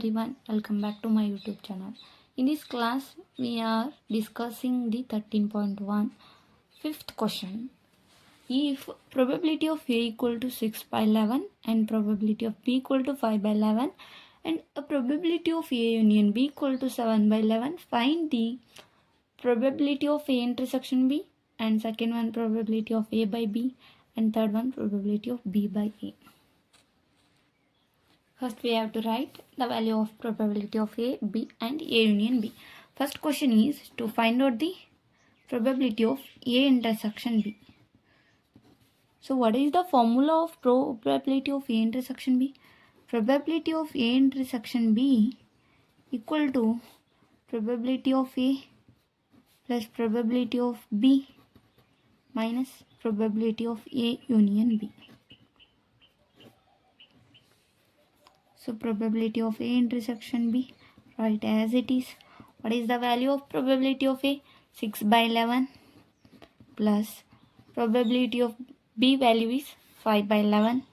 everyone, welcome back to my YouTube channel. In this class, we are discussing the 13.1 fifth question. If probability of A equal to 6 by 11 and probability of B equal to 5 by 11 and a probability of A union B equal to 7 by 11, find the probability of A intersection B, and second one probability of A by B, and third one probability of B by A. First we have to write the value of probability of A, B and A union B. First question is to find out the probability of A intersection B. So what is the formula of probability of A intersection B? Probability of A intersection B equal to probability of A plus probability of B minus probability of A union B. So probability of A intersection B, write as it is. What is the value of probability of A? 6 by 11 plus probability of B value is 5 by 11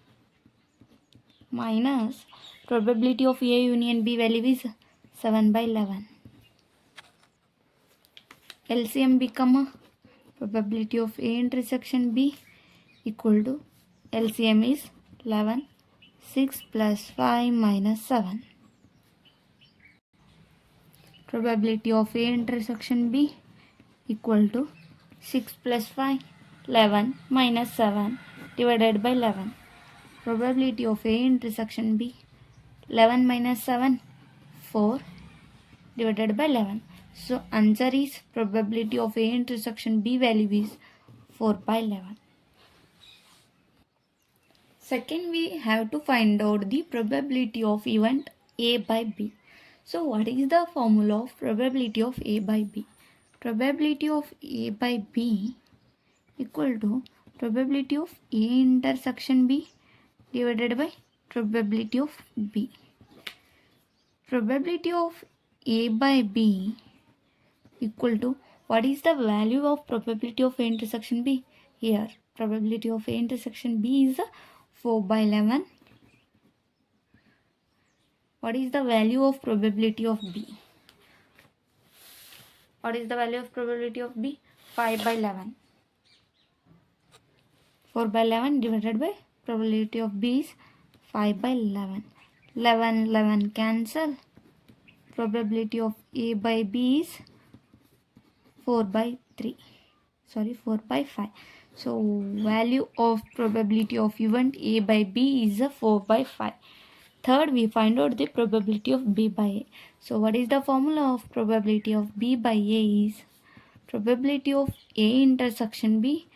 minus probability of A union B value is 7 by 11. LCM become probability of A intersection B equal to LCM is 11. 6 plus 5 minus 7. Probability of A intersection B equal to 6 plus 5, 11 minus 7 divided by 11. Probability of A intersection B, 11 minus 7, 4 divided by 11. So answer is probability of A intersection B value is 4 by 11. Second, we have to find out the probability of event A by B. So what is the formula of probability of A by B? Probability of A by B equal to probability of A intersection B divided by probability of B. Probability of A by B equal to what is the value of probability of A intersection B? Here probability of A intersection B is 4 by 11. What is the value of probability of B? What is the value of probability of B? 5 by 11. 4 by 11 divided by probability of B is 5 by 11. 11 cancel. Probability of A by B is 4 by 3. 4 by 5. So value of probability of event A by B is 4 by 5. Third, we find out the probability of B by A. So what is the formula of probability of B by A is probability of A intersection B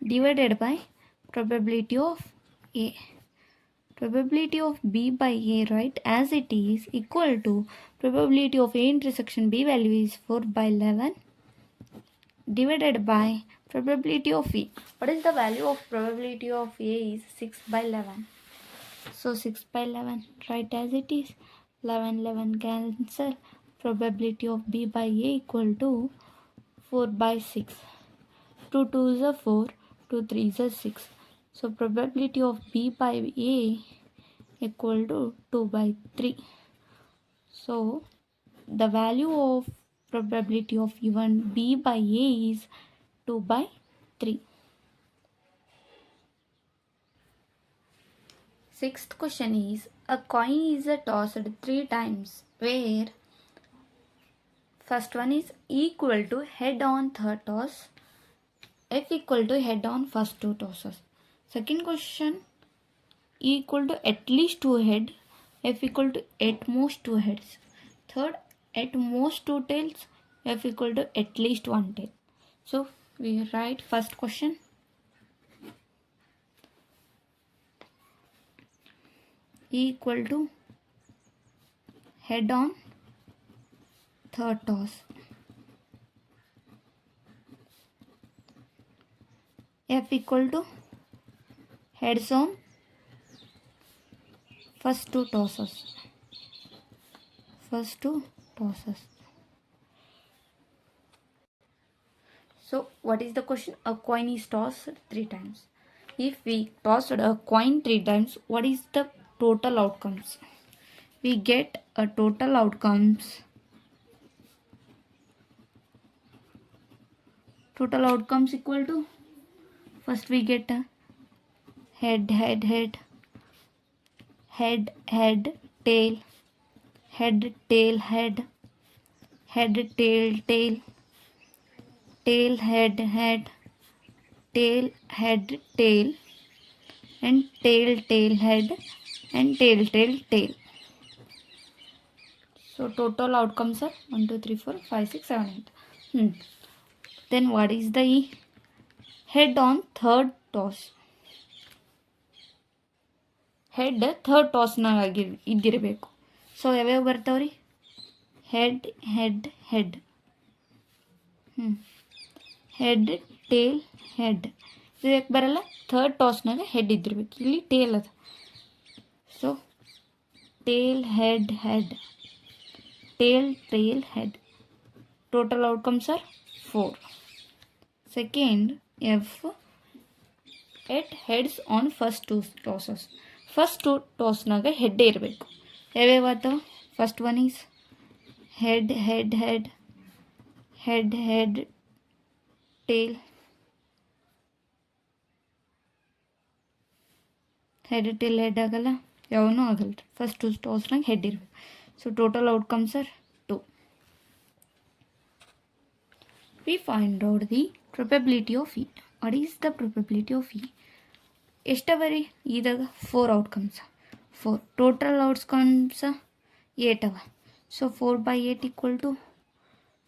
divided by probability of A. Probability of B by A, right, as it is equal to probability of A intersection B value is 4 by 11 divided by probability of A. What is the value of probability of A is 6 by 11. So 6 by 11, right as it is. 11 cancel. Probability of B by A equal to 4 by 6. 2 2 is 4, 2 3 is 6. So probability of B by A equal to 2 by 3. So the value of probability of event B by A is 2 by 3. Sixth question is, a coin is tossed 3 times where first one is equal to head on third toss, F equal to head on first 2 tosses. Second question, equal to at least 2 head, F equal to at most 2 heads. Third, at most 2 tails, F equal to at least 1 tail. So we write first question. Equal to head on third toss, F equal to heads on first 2 tosses. So what is the question? A coin is tossed 3 times. If we tossed a coin 3 times, what is the total outcomes? we get a total outcomes. Total outcomes equal to, first we get a head, head, head, head, head, tail, head, tail, head, head, tail, tail, tail, head, head, tail, head, tail, and tail, tail, head, and tail, tail, tail. So total outcomes are 1, 2, 3, 4, 5, 6, 7, 8. Then what is the E? Head on third toss. Head third ಟಾಸ್ನಾಗ ಇದ್ದಿರಬೇಕು. So ಯಾವ್ಯಾವ ಬರ್ತಾವ್ರಿ? Head, head, head, head, tail, head. ಇದು ಯಾಕೆ ಬರಲ್ಲ? Third ಟಾಸ್ನಾಗ head ಇದ್ದಿರ್ಬೇಕು. ಇಲ್ಲಿ ಟೇಲ್ ಅದ. So tail, head, head, tail, tail, head. Total outcomes are 4. Second F at heads on first 2 tosses. First 2 ಟಾಸ್ನಾಗ ಹೆಡ್ಡೇ ಇರಬೇಕು. ಯಾವ್ಯಾವ ಆತವ? First one is head, head, head, head, head, tail, head, tail, head ಆಗಲ್ಲ, ಯಾವನೂ ಆಗಲ್ಲ. First 2 ಟಾಸ್ನಾಗ head ಇರಬೇಕು. So total outcomes are 2. We find out the probability of E. What is the probability of E? ಎಷ್ಟವರಿ ಇದಾಗ? 4 outcomes. 4 total outcomes 8 ಅವ. So 4/8 equal to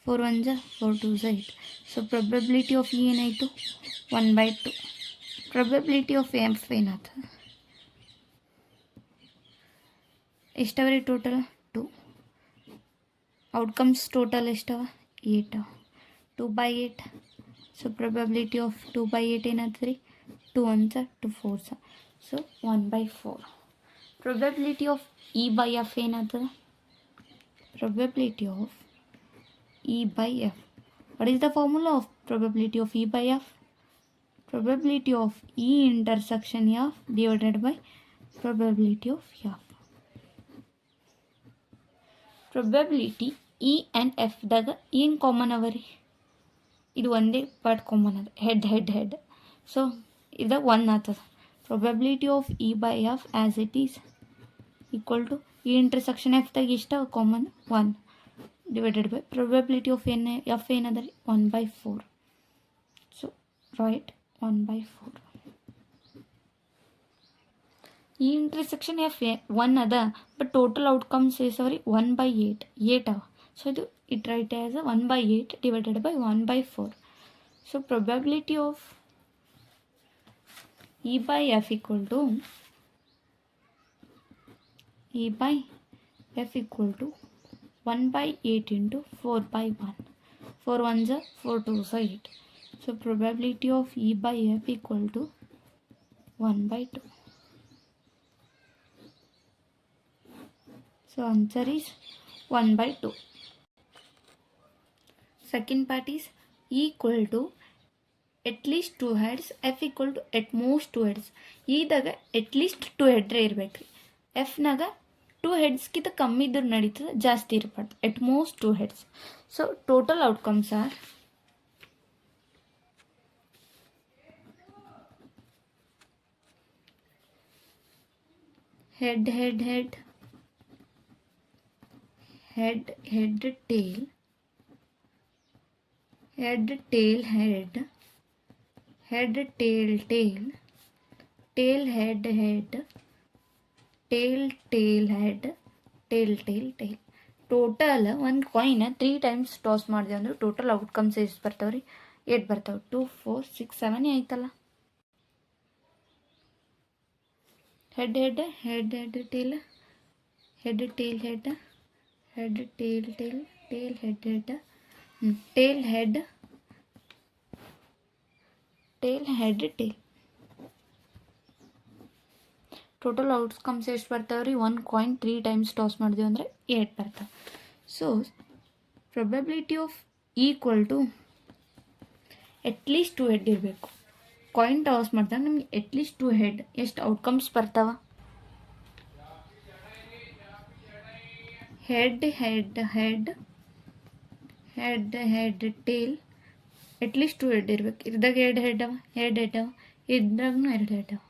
4 1 4 2 8. So probability of E ಏನಾಯಿತು? 1/2. Probability of F ಏನಾಗ್ತದೆ? ಎಷ್ಟವರಿ total? 2. Outcomes total ಎಷ್ಟವ? 8 ಅವ. 2/8. So probability of 2/8 ಏನಾಗ್ತದೆ ರೀ? 2 1s 2 4s. So 1/4. Probability of E by F ಏನಾಗ್ತದೆ? Probability of E by F. What is the formula of probability of E by F? Probability of E intersection F divided by probability of F. Probability E and ಎಫ್ದಾಗ ಏನು common ಅವ ರೀ? ಇದು ಒಂದೇ part common ಅದ, head, head, head. So ಇದು 1 ಆಗ್ತದೆ. Probability of E by F as it is equal to E intersection ಎಫ್ದಾಗ ಇಷ್ಟ common 1 divided by probability of F ಏನದ ರೀ? 1/4. So right 1/4. ಈ ಇಂಟರ್ಸೆಕ್ಷನ್ ಎಫ್ 1 ಅದ, ಬಟ್ ಟೋಟಲ್ ಔಟ್ಕಮ್ಸ್ ಎಷ್ಟವ ರೀ? 1/8. 8 ಅವ. ಸೊ ಇದು it right as 1/8 divided by 1/4. So probability of E by F equal to E by F equal to 1/8 into 4/1. 4 1s 4 2s 8. So probability of E by F equal to 1/2. So answer is 1/2. Second part is E equal to at least 2 heads, F equal to at most 2 heads. ಇದಾಗ at least 2 ಹೆಡ್ರೇ ಇರಬೇಕು ರೀ. ಎಫ್ನಾಗ 2 ಹೆಡ್ಸ್ಗಿಂತ ಕಮ್ಮಿ ಇದ್ರೆ ನಡೀತದೆ, ಜಾಸ್ತಿ ಇರಬಾರ್ದು. at most 2 heads. So total outcomes are head, head, head, head, head, tail, head, tail, head, head, tail, tail, tail, head, head, tail, tail, head, tail, tail, tail. Total ಒಂದು ಕಾಯಿನ 3 times toss ಮಾಡಿದೆ ಅಂದ್ರೆ total outcomes ಎಷ್ಟು ಬರ್ತಾವೆ ರೀ? 8 ಬರ್ತಾವೆ. 2 4 6 7 ಆಯ್ತಲ್ಲ. Head head head head tail, head tail head, head tail tail, tail head head, tail head, tail head tail. Total outcomes ಎಷ್ಟು ಬರ್ತಾವೆ ರೀ? 1 ಕಾಯಿನ್ 3 times ಟಾಸ್ ಮಾಡಿದೆವು ಅಂದರೆ 8 ಬರ್ತಾವೆ. So probability of equal to at least 2 head ಇರಬೇಕು. Coin toss ಮಾಡಿದಾಗ ನಮಗೆ at least 2 head ಎಷ್ಟು ಔಟ್ಕಮ್ಸ್ ಬರ್ತಾವ? head head head head head tail at least 2 head ಇರ್ಬೇಕು. ಇದ್ದಾಗ ಎರಡು ಹೆಡ್ ಅವ, ಇದ್ರಾಗೂ 2 ಹೆಡ್ ಅವ.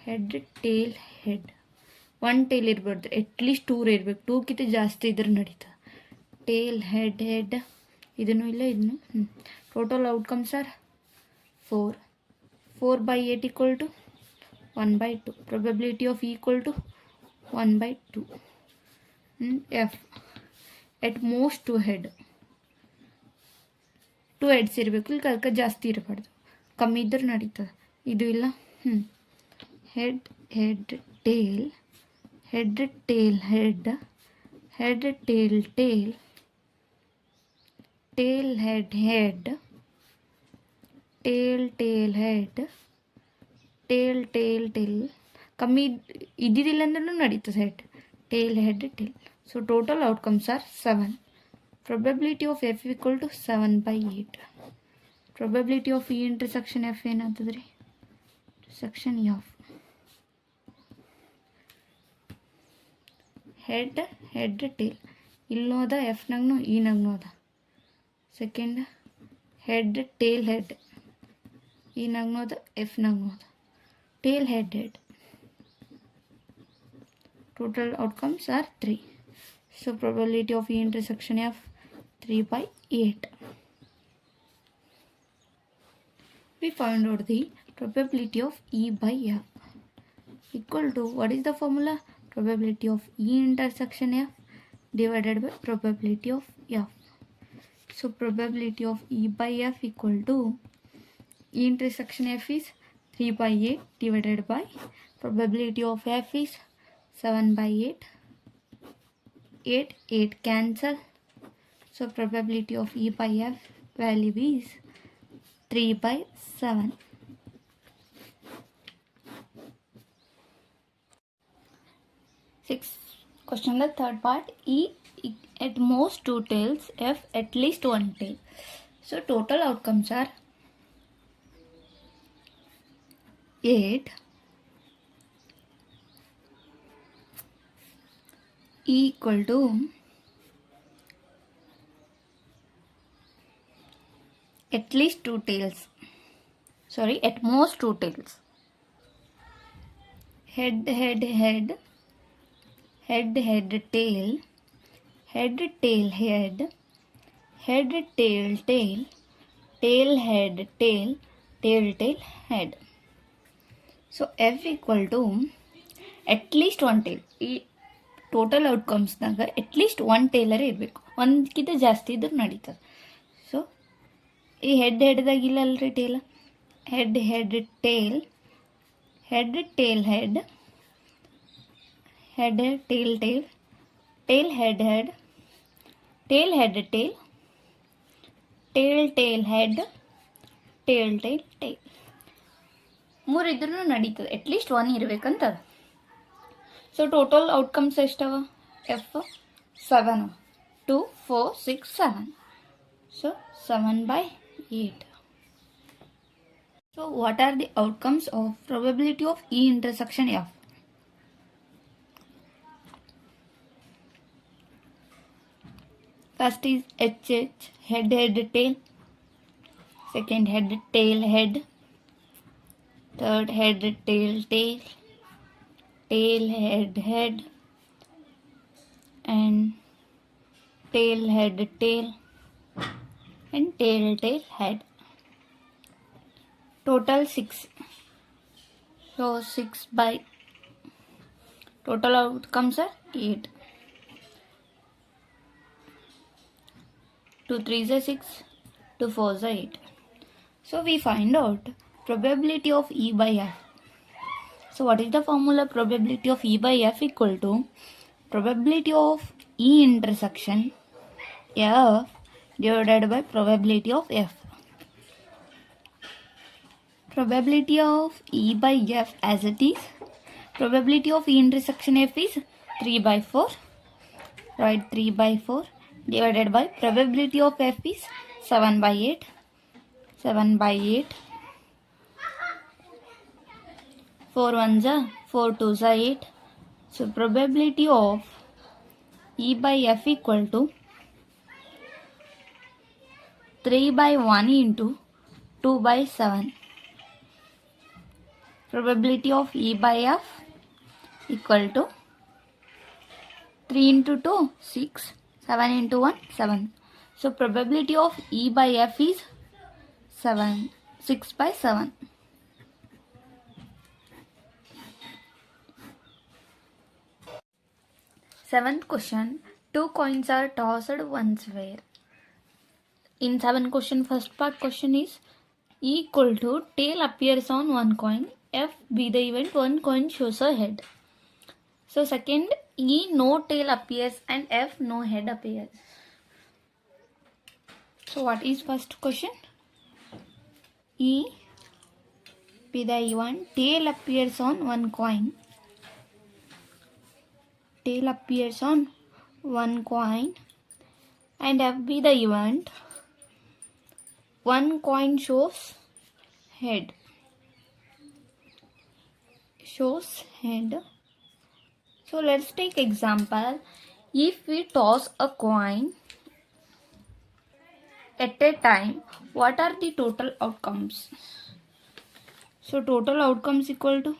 ಹೆಡ್ ಟೇಲ್ ಹೆಡ್, 1 ಟೇಲ್ ಇರ್ಬಾರ್ದು, ಅಟ್ಲೀಸ್ಟ್ 2 ಇರ್ಬೇಕು. 2ಕ್ಕಿಂತ ಜಾಸ್ತಿ ಇದ್ರೆ ನಡೀತದೆ. ಟೇಲ್ ಹೆಡ್ ಹೆಡ್, ಇದನ್ನು ಇಲ್ಲ ಇದನ್ನು. Total outcomes are 4. 4/8 equal to 1/2. Probability of E equal to 1/2. F at most 2 head. 2 heads ಇರಬೇಕು, ಇಲ್ಲಿ ಅದಕ್ಕೆ ಜಾಸ್ತಿ ಇರಬಾರ್ದು, ಕಮ್ಮಿ ಇದ್ರೆ ನಡೀತದೆ. ಇದು ಇಲ್ಲ. Head head tail, head tail head, head tail tail, tail head head, tail tail head, tail tail tail. ಕಮ್ಮಿ ಇದ್ದಿದ್ದಿಲ್ಲ ಅಂದ್ರೂ ನಡೀತದೆ. Head tail head tail. So total outcomes are 7. Probability of F equal to 7/8. Probability of E intersection F ಏನಾಗ್ತದೆ ರೀ? Section F. Head head tail ಇಲ್ಲೋದ, ಎಫ್ನಾಗೂ ಇನಾಗೂ ಅದ. ಸೆಕೆಂಡ್ ಹೆಡ್ ಟೇಲ್ ಹೆಡ್, ಇನಾಗೂ ಅದ, ಎಫ್ನಾಗೂ ಅದ. Tail head head. Total outcomes are 3. So probability of E intersection F 3/8. We found out the probability of E by F equal to, what is the formula? Probability of E intersection F divided by probability of F. So probability of E by F equal to, E intersection F is 3/8 divided by probability of F is 7/8. 8 cancel. So probability of E by F value is 3/7. Question the third part. E at most 2 tails, F at least 1 tail. So total outcomes are 8. E equal to at least 2 tails. Sorry, at most 2 tails. Head head head, head head tail, head tail head, head tail tail, tail head tail, tail tail head. So F equal to at least 1 tail. Total ಔಟ್ಕಮ್ಸ್ನಾಗ at least 1 ಟೇಲರೇ ಇರಬೇಕು, 1ಕ್ಕಿಂತ ಜಾಸ್ತಿ ಇದ್ರೆ ನಡೀತದೆ. So ಈ head ಹೆಡ್ದಾಗ ಇಲ್ಲ ಅಲ್ರಿ tail. Head head tail, head tail head, head tail tail, tail head head, tail head tail, tail tail head, tail tail tail. 3 ಇದ್ರೂ ನಡೀತದೆ, ಅಟ್ಲೀಸ್ಟ್ 1 ಇರಬೇಕಂತದ. ಸೊ ಟೋಟಲ್ ಔಟ್ಕಮ್ಸ್ ಎಷ್ಟವ? F 7. 2, 4, 6, 7. So 7/8. So what are the outcomes of probability of E intersection F? First is H head head tail. Second head tail head. Third head tail tail. Tail head head, and tail head tail, and tail tail head. Total 6. So 6 by, total outcomes are 8. 2 3s are 6, 2 4s are 8. So we find out probability of E by F. So what is the formula? Probability of E by F equal to probability of E intersection F divided by probability of F. Probability of E by F as it is, probability of E intersection F is 3/4. Write 3/4 divided by probability of F is 7/8. 7/8. 4 1s are 4 2s are 8. So probability of E by F equal to 3 by 1 into 2 by 7. Probability of E by F equal to 3 into 2, 6, 7 into 1, 7. So probability of E by F is 7, 6 by 7. Seventh question, two coins are tossed once where. In 7 question, first part question is E equal to tail appears on one coin, F be the event, one coin shows a head. So second, E no tail appears and F no head appears. So what is first question? E be the event, tail appears on one coin. Tail appears on one coin and F be the event, one coin shows head. Shows head. So let's take example. If we toss a coin at a time, what are the total outcomes? So total outcomes equal to,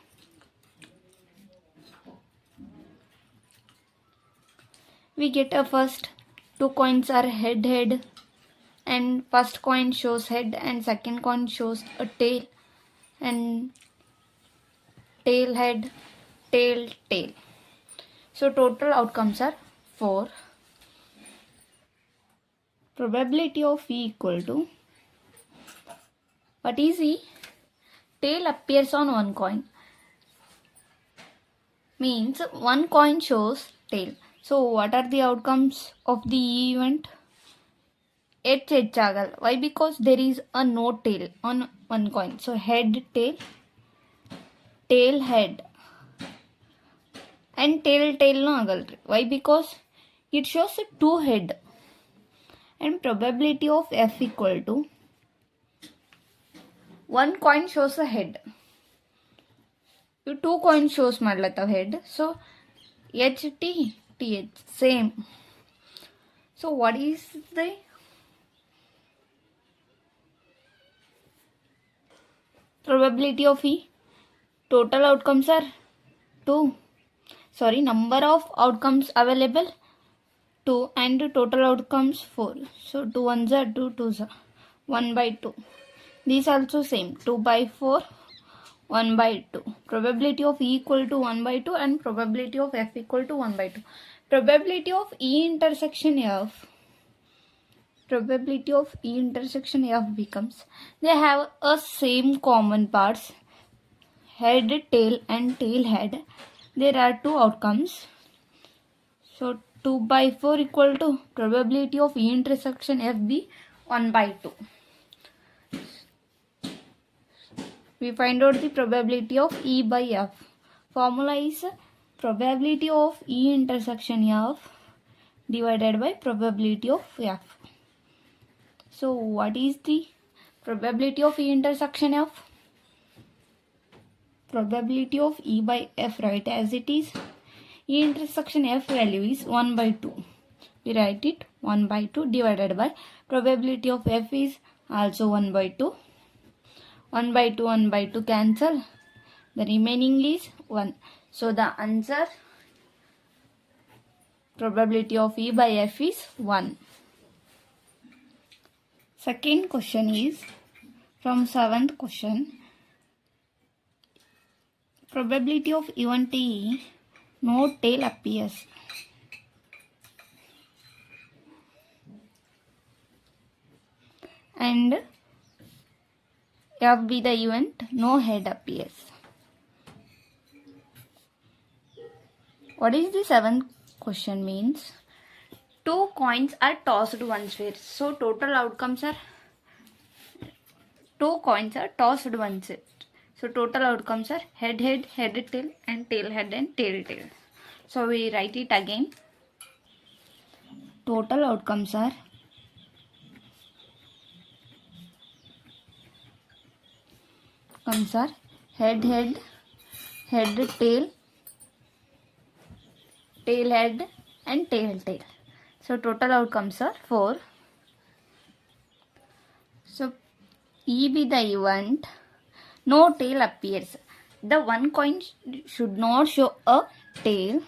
we get a first two coins are head head, and first coin shows head and second coin shows a tail, and tail head, tail tail. So total outcomes are 4. Probability of E equal to, what is E? Tail appears on one coin. Means one coin shows tail. So what are the outcomes of the E event? H agal. Why? Because there is a no tail on one coin. So head tail, tail head, and tail tail no agal. Why? Because it shows a two head. And probability of F equal to, one coin shows a head. You two coins shows madlata head. So HT TH same. So what is the probability of E? Total outcomes are 2. Sorry, number of outcomes available 2 and total outcomes 4. So 2 ones are 2 twos are 1 by 2. These also same, 2 by 4, 1 by 2. Probability of E equal to 1 by 2 and probability of F equal to 1 by 2. Probability of E intersection F. Probability of E intersection F becomes, they have a same common parts, head tail and tail head. There are two outcomes. So 2 by 4 equal to probability of E intersection F be 1 by 2. We find out the probability of E by F. Formula is probability of E intersection F divided by probability of F. So what is the probability of E intersection F? Probability of E by F, write as it is. E intersection F value is 1 by 2. We write it 1 by 2 divided by probability of F is also 1 by 2. 1 by 2, 1 by 2 cancel. The remaining is 1. So the answer, probability of E by F is 1. Second question is from 7th question. Probability of event E, no tail appears. And F be the event, no head appears. What is the 7th question means? Two coins are tossed once where. So total outcomes are, two coins are tossed once. So total outcomes are head head, head tail, and tail head and tail tail. So we write it again. Total outcomes are head head, head tail, tail head, and tail. So total outcomes are 4. So E be the event, no tail appears. The one coin should not show a tail.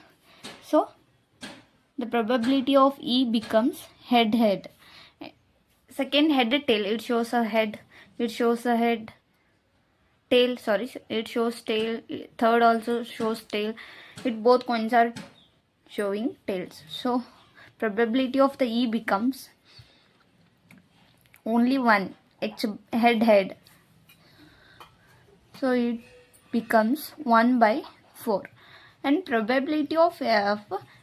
So the probability of E becomes head. Second head tail, it shows a head. It shows a head. Tail, sorry, it shows tail. Third also shows tail. It both coins are showing tails. So probability of the E becomes only one. It's head. So it becomes 1 by 4. And probability of F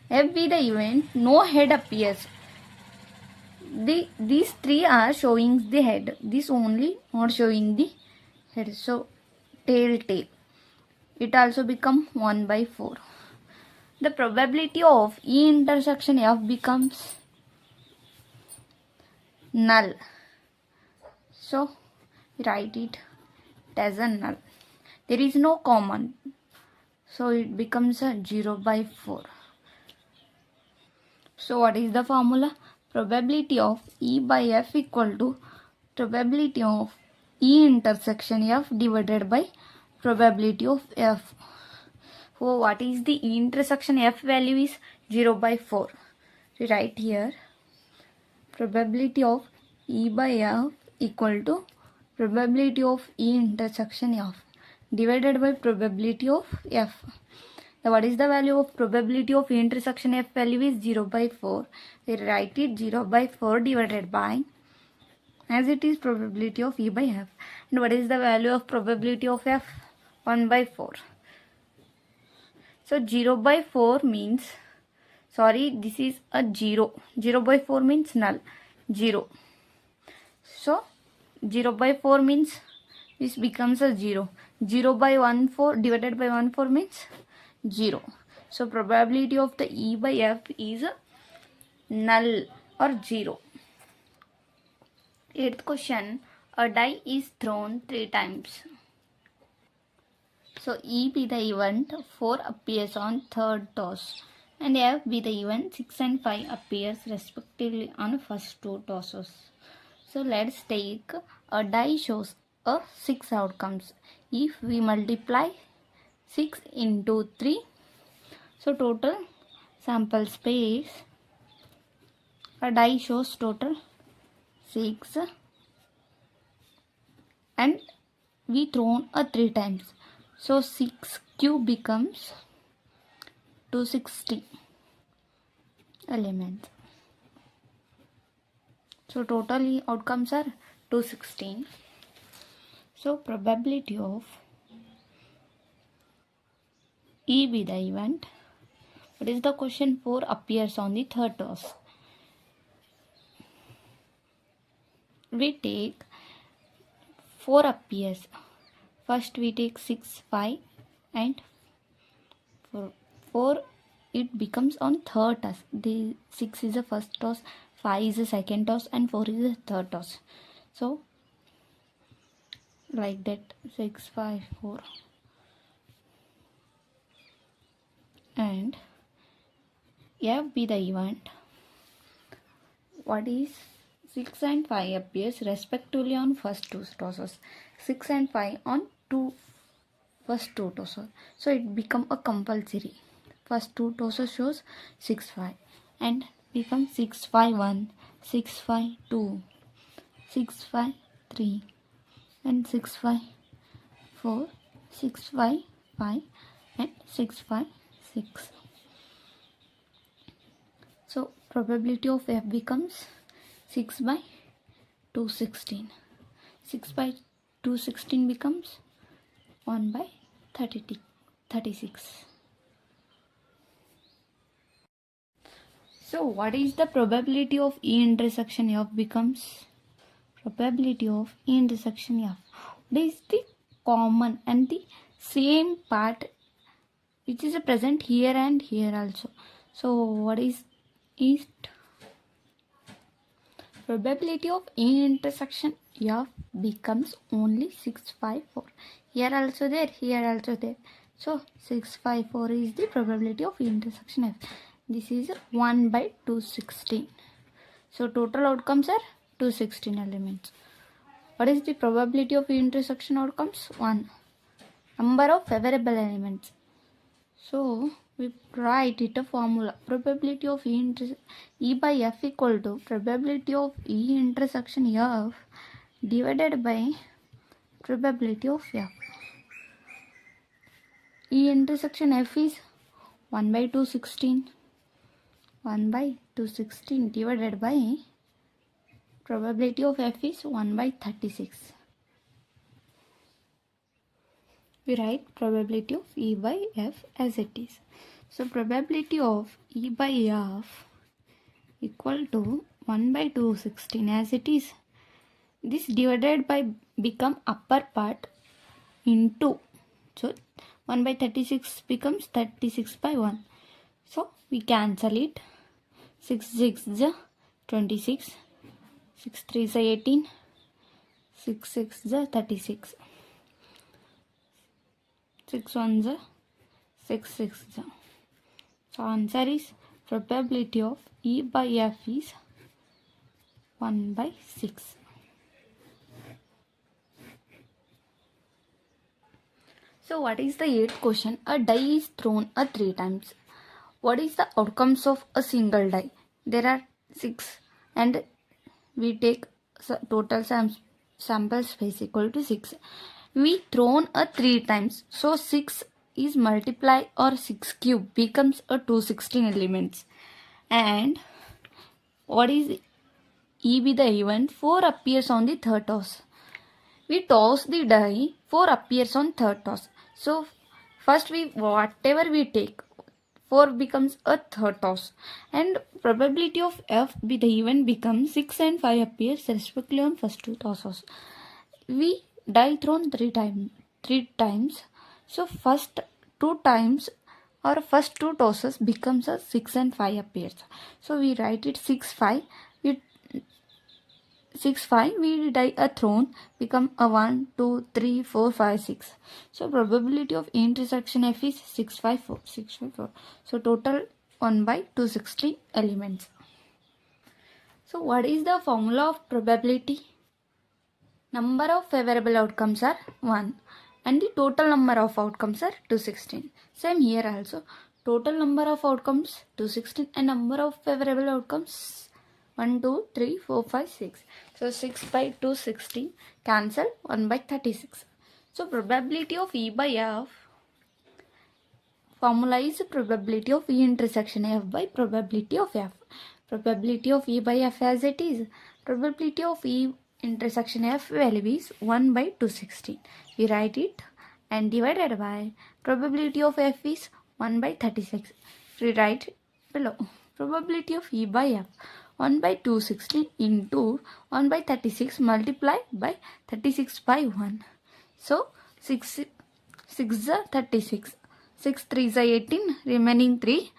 be the event, no head appears. These three are showing the head. This only not showing the head. So tail. It also become 1 by 4. The probability of E intersection F becomes null. So write it as a null. There is no common. So it becomes a 0 by 4. So what is the formula? Probability of E by F equal to probability of E intersection F divided by probability of F. So what is the E intersection F value is 0 by 4. So write here probability of E by F equal to probability of E intersection F divided by probability of F. Now what is the value of probability of E intersection F value is 0 by 4. We write it 0 by 4 divided by, as it is probability of E by F. And what is the value of probability of F? 1 by 4. So 0 by 4 means, sorry, this is a 0. 0 by 4 means null. 0. So 0 by 4 means this becomes a 0. 0 by 1 4 divided by 1 4 means 0. So probability of the E by F is null or 0. 8th question. A die is thrown 3 times. So E be the event, 4 appears on third toss, and F be the event, 6 and 5 appears respectively on first 2 tosses. So let's take a die shows a 6 outcomes. If we multiply 6 into 3, so total sample space, a die shows total 6 and we thrown a 3 times. So 6 cube becomes 260 elements. So totally outcomes are 216. So probability of E be the event. What is the question? 4 appears on the third toss. We take 4 appears. First we take 6, 5 and 4. It becomes on third toss. The 6 is the first toss, 5 is the second toss and 4 is the third toss. So like that, 6, 5, 4. And F be the event. What is 6 and 5 appears respectively on first 2 tosses. 6 and 5 on first 2 tosses. So it become a compulsory. First 2 tosses shows 6, 5 and become 6, 5, 1, 6, 5, 2, 6, 5, 3 and 6, 5, 4, 6, 5, 5 and 6, 5, 6. So probability of F becomes 6 by 216. 6 by 216 becomes 1 by 36. So what is the probability of E intersection F becomes? Probability of E intersection F. What is the common and the same part which is present here and here also. So what is it? Probability of E intersection F becomes only 654. Here also there, here also there. So 654 is the probability of E intersection F. This is 1 by 216. So total outcomes are 216 elements. What is the probability of intersection outcomes? 1. Number of favorable elements. So we write it a formula. Probability of E by F equal to probability of E intersection F divided by probability of F. E intersection F is 1 by 216. 1 by 216 divided by probability of F is 1 by 36. We write probability of E by F as it is. So probability of E by F equal to 1 by 216 as it is. This divided by become upper part into. So 1 by 36 becomes 36 by 1. So we cancel it. 6 6 is 26. 6 3 is 18. 6 6 is 36. 6 1 is 6 6 is. So answer is probability of E by F is 1 by 6. So what is the 8th question? A die is thrown 3 times. What is the outcomes of a single die? There are 6 and we take total sample space equal to 6. We thrown 3 times. So 6 is multiply or 6 cube becomes a 216 elements. And what is E be the event? 4 appears on the third toss. We toss the die, 4 appears on third toss. So first whatever we take, 4 becomes a third toss. And probability of F be the event becomes 6 and 5 appears respectively on first 2 tosses. We die thrown 3 times. So first 2 times or first 2 tosses becomes a 6 and 5 appears. So we write it 6 5. 6 5 we die a thrown become a 1 2 3 4 5 6. So probability of intersection F is 6 5 4 6 5 4. So total 1 by 260 elements. So what is the formula of probability? Number of favorable outcomes are 1 and the total number of outcomes are 216. Same here also. Total number of outcomes 216 and number of favorable outcomes 1, 2, 3, 4, 5, 6. So 6 by 216 cancel 1 by 36. So probability of E by F formula is probability of E intersection F by probability of F. Probability of E by F as it is. Probability of E intersection F value is 1 by 216. We write it and divided by probability of F is 1 by 36. We write below. Probability of E by F 1 by 216 into 1 by 36 multiplied by 36 by 1. So 6 is 36. 6 3 is 18. Remaining 3.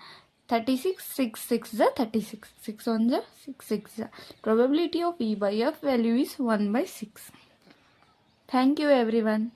36. 6 6 is 36. 6 1 is 6 6 is. Probability of E by F value is 1 by 6. Thank you everyone.